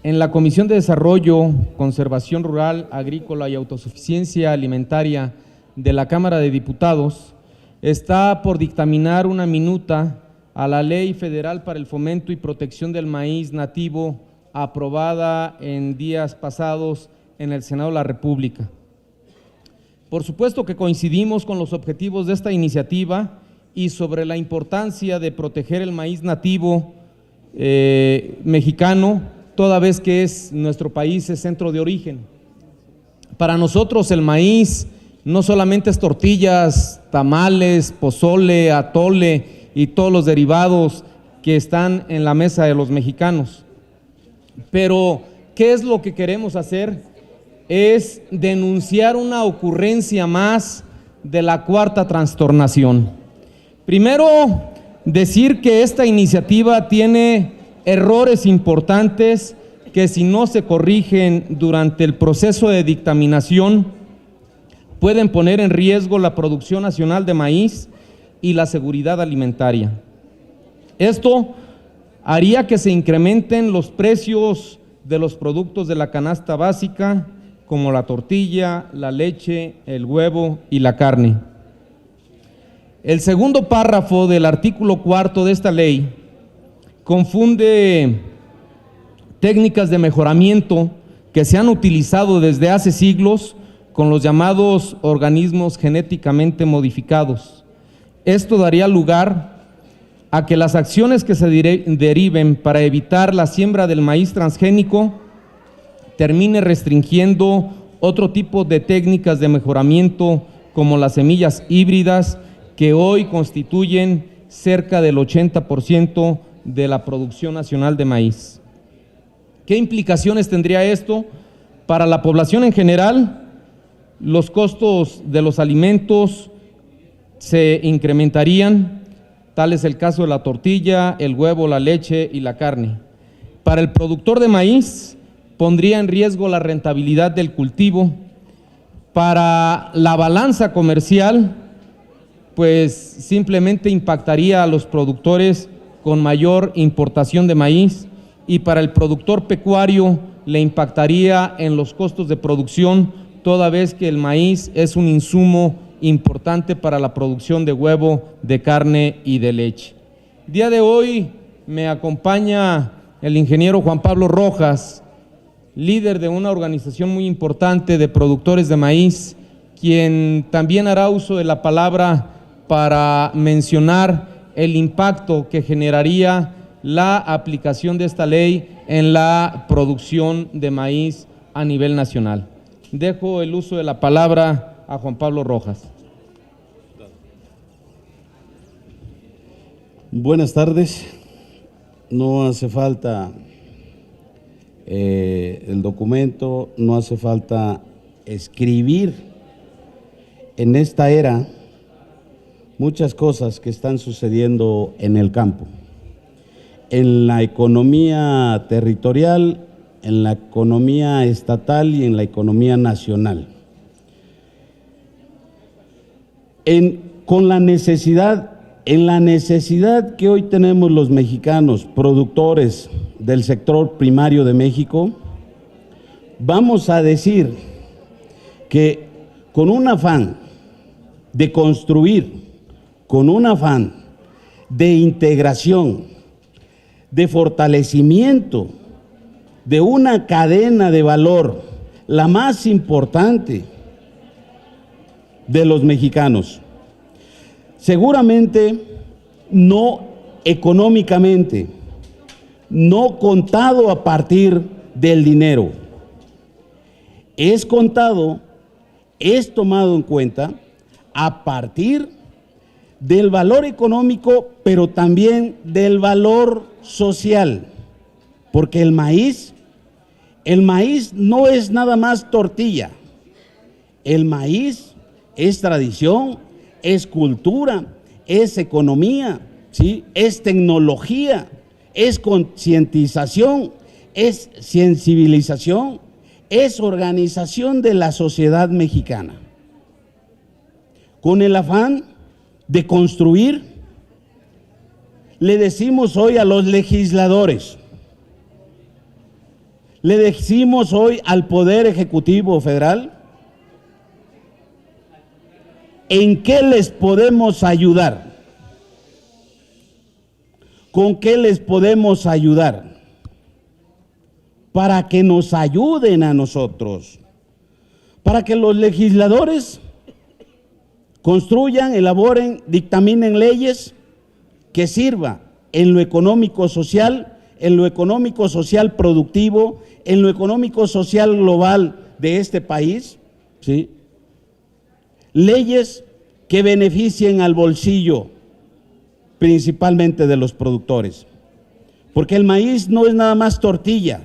en la Comisión de Desarrollo, Conservación Rural, Agrícola y Autosuficiencia Alimentaria de la Cámara de Diputados, está por dictaminar una minuta a la Ley Federal para el Fomento y Protección del Maíz Nativo, aprobada en días pasados en el Senado de la República. Por supuesto que coincidimos con los objetivos de esta iniciativa y sobre la importancia de proteger el maíz nativo mexicano, toda vez que nuestro país es centro de origen. Para nosotros el maíz no solamente es tortillas, tamales, pozole, atole y todos los derivados que están en la mesa de los mexicanos. Pero, ¿qué es lo que queremos hacer? Es denunciar una ocurrencia más de la cuarta trastornación. Primero, decir que esta iniciativa tiene errores importantes que, si no se corrigen durante el proceso de dictaminación, pueden poner en riesgo la producción nacional de maíz y la seguridad alimentaria. Esto haría que se incrementen los precios de los productos de la canasta básica, como la tortilla, la leche, el huevo y la carne. El segundo párrafo del artículo 4 de esta ley confunde técnicas de mejoramiento que se han utilizado desde hace siglos con los llamados organismos genéticamente modificados. Esto daría lugar a que las acciones que se deriven para evitar la siembra del maíz transgénico termine restringiendo otro tipo de técnicas de mejoramiento, como las semillas híbridas, que hoy constituyen cerca del 80% de la producción nacional de maíz. ¿Qué implicaciones tendría esto para la población en general? Los costos de los alimentos se incrementarían, tal es el caso de la tortilla, el huevo, la leche y la carne. Para el productor de maíz, pondría en riesgo la rentabilidad del cultivo. Para la balanza comercial, pues simplemente impactaría a los productores con mayor importación de maíz, y para el productor pecuario le impactaría en los costos de producción, toda vez que el maíz es un insumo importante para la producción de huevo, de carne y de leche. El día de hoy me acompaña el ingeniero Juan Pablo Rojas, líder de una organización muy importante de productores de maíz, quien también hará uso de la palabra para mencionar el impacto que generaría la aplicación de esta ley en la producción de maíz a nivel nacional. Dejo el uso de la palabra a Juan Pablo Rojas. Buenas tardes. No hace falta el documento, no hace falta escribir. En esta era, muchas cosas que están sucediendo en el campo, en la economía territorial, en la economía estatal y en la economía nacional. En la necesidad que hoy tenemos los mexicanos, productores del sector primario de México, vamos a decir que con un afán de construir, con un afán de integración, de fortalecimiento de una cadena de valor, la más importante de los mexicanos, seguramente no económicamente, no contado a partir del dinero, es contado, es tomado en cuenta a partir del valor económico, pero también del valor social, porque el maíz no es nada más tortilla, el maíz es tradición, es cultura, es economía, ¿sí? Es tecnología, es concientización, es sensibilización, es organización de la sociedad mexicana. Con el afán de construir, le decimos hoy a los legisladores, Le decimos hoy al Poder Ejecutivo Federal, ¿en qué les podemos ayudar? ¿Con qué les podemos ayudar? Para que nos ayuden a nosotros, para que los legisladores construyan, elaboren, dictaminen leyes que sirvan en lo económico social, en lo económico social productivo, en lo económico social global de este país, ¿sí? Leyes que beneficien al bolsillo principalmente de los productores, porque el maíz no es nada más tortilla,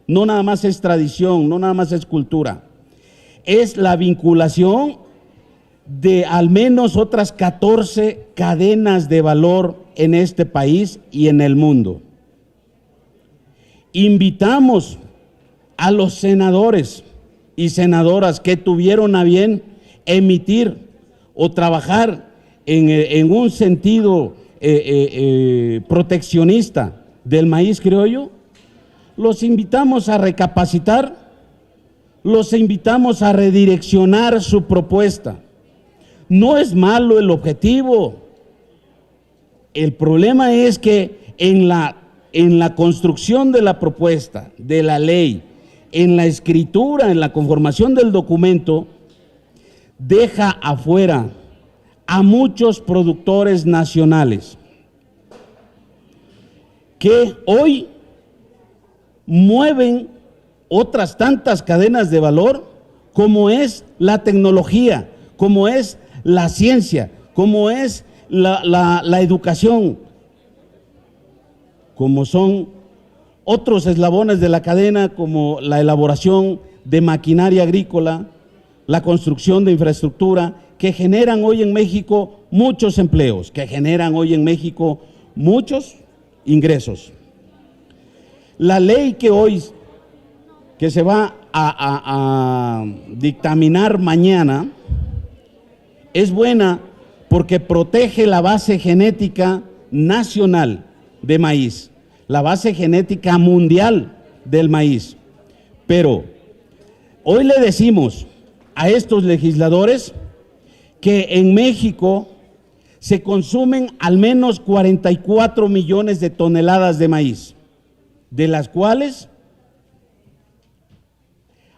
no nada más es tradición, no nada más es cultura, es la vinculación de al menos otras 14 cadenas de valor en este país y en el mundo. Invitamos a los senadores y senadoras que tuvieron a bien emitir o trabajar en un sentido proteccionista del maíz criollo, los invitamos a recapacitar, los invitamos a redireccionar su propuesta. No es malo el objetivo, el problema es que en la construcción de la propuesta, de la ley, en la escritura, en la conformación del documento, deja afuera a muchos productores nacionales que hoy mueven otras tantas cadenas de valor, como es la tecnología, como es la ciencia, como es la educación, como son otros eslabones de la cadena, como la elaboración de maquinaria agrícola, la construcción de infraestructura, que generan hoy en México muchos empleos, que generan hoy en México muchos ingresos. La ley que se va a dictaminar mañana es buena porque protege la base genética nacional de maíz, la base genética mundial del maíz. Pero hoy le decimos a estos legisladores que en México se consumen al menos 44 millones de toneladas de maíz, de las cuales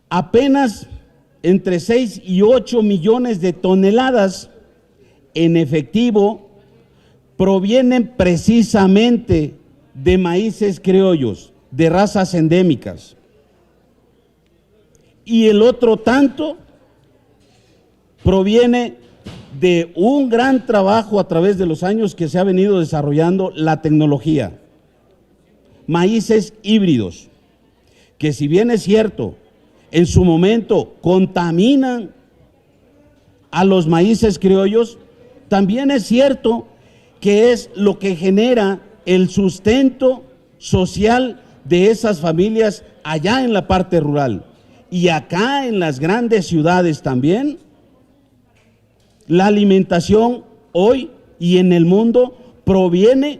apenas entre 6 y 8 millones de toneladas en efectivo provienen precisamente de maíces criollos, de razas endémicas. Y el otro tanto proviene de un gran trabajo a través de los años que se ha venido desarrollando la tecnología. Maíces híbridos, que si bien es cierto, en su momento contaminan a los maíces criollos, también es cierto que es lo que genera el sustento social de esas familias allá en la parte rural. Y acá en las grandes ciudades también, la alimentación hoy y en el mundo proviene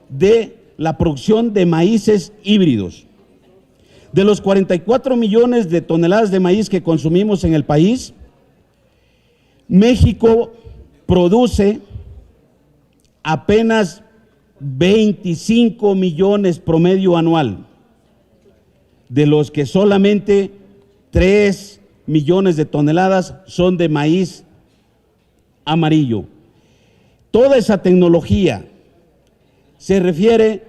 de la producción de maíces híbridos. De los 44 millones de toneladas de maíz que consumimos en el país, México produce apenas 25 millones promedio anual, de los que solamente 3 millones de toneladas son de maíz amarillo. Toda esa tecnología se refiere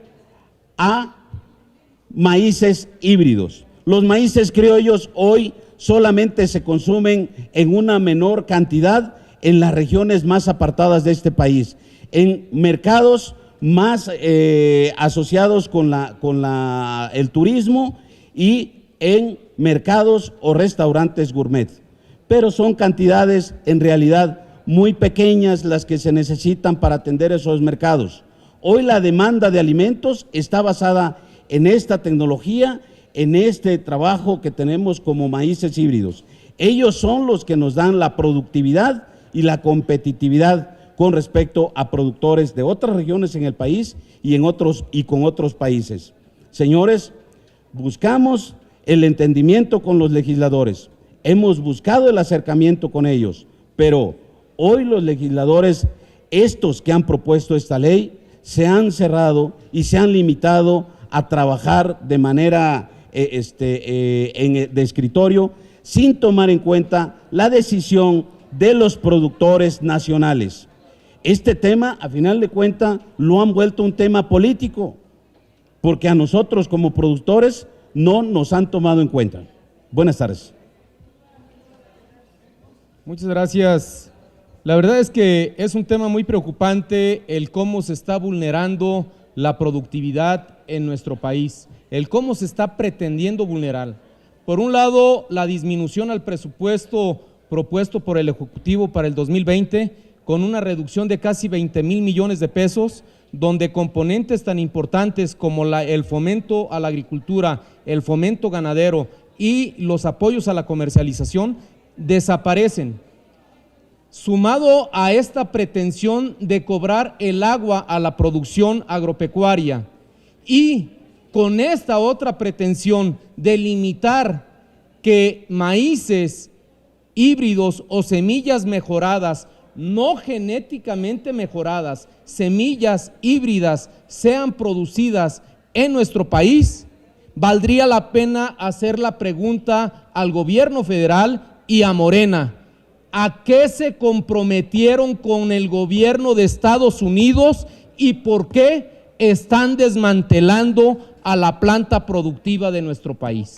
a maíces híbridos. Los maíces criollos hoy solamente se consumen en una menor cantidad en las regiones más apartadas de este país, en mercados más asociados con el turismo y en mercados o restaurantes gourmet. Pero son cantidades en realidad muy pequeñas las que se necesitan para atender esos mercados. Hoy la demanda de alimentos está basada en esta tecnología, en este trabajo que tenemos como maíces híbridos. Ellos son los que nos dan la productividad y la competitividad con respecto a productores de otras regiones en el país y con otros países. Señores, buscamos el entendimiento con los legisladores, hemos buscado el acercamiento con ellos, pero hoy los legisladores, estos que han propuesto esta ley, se han cerrado y se han limitado a trabajar de manera de escritorio, sin tomar en cuenta la decisión de los productores nacionales. Este tema, a final de cuentas, lo han vuelto un tema político, porque a nosotros como productores no nos han tomado en cuenta. Buenas tardes. Muchas gracias. La verdad es que es un tema muy preocupante el cómo se está vulnerando la productividad en nuestro país, el cómo se está pretendiendo vulnerar. Por un lado, la disminución al presupuesto propuesto por el Ejecutivo para el 2020, con una reducción de casi 20,000 millones de pesos, donde componentes tan importantes como el fomento a la agricultura, el fomento ganadero y los apoyos a la comercialización desaparecen. Sumado a esta pretensión de cobrar el agua a la producción agropecuaria y con esta otra pretensión de limitar que maíces híbridos o semillas mejoradas, no genéticamente mejoradas, semillas híbridas sean producidas en nuestro país, valdría la pena hacer la pregunta al gobierno federal y a Morena: ¿a qué se comprometieron con el gobierno de Estados Unidos y por qué están desmantelando a la planta productiva de nuestro país?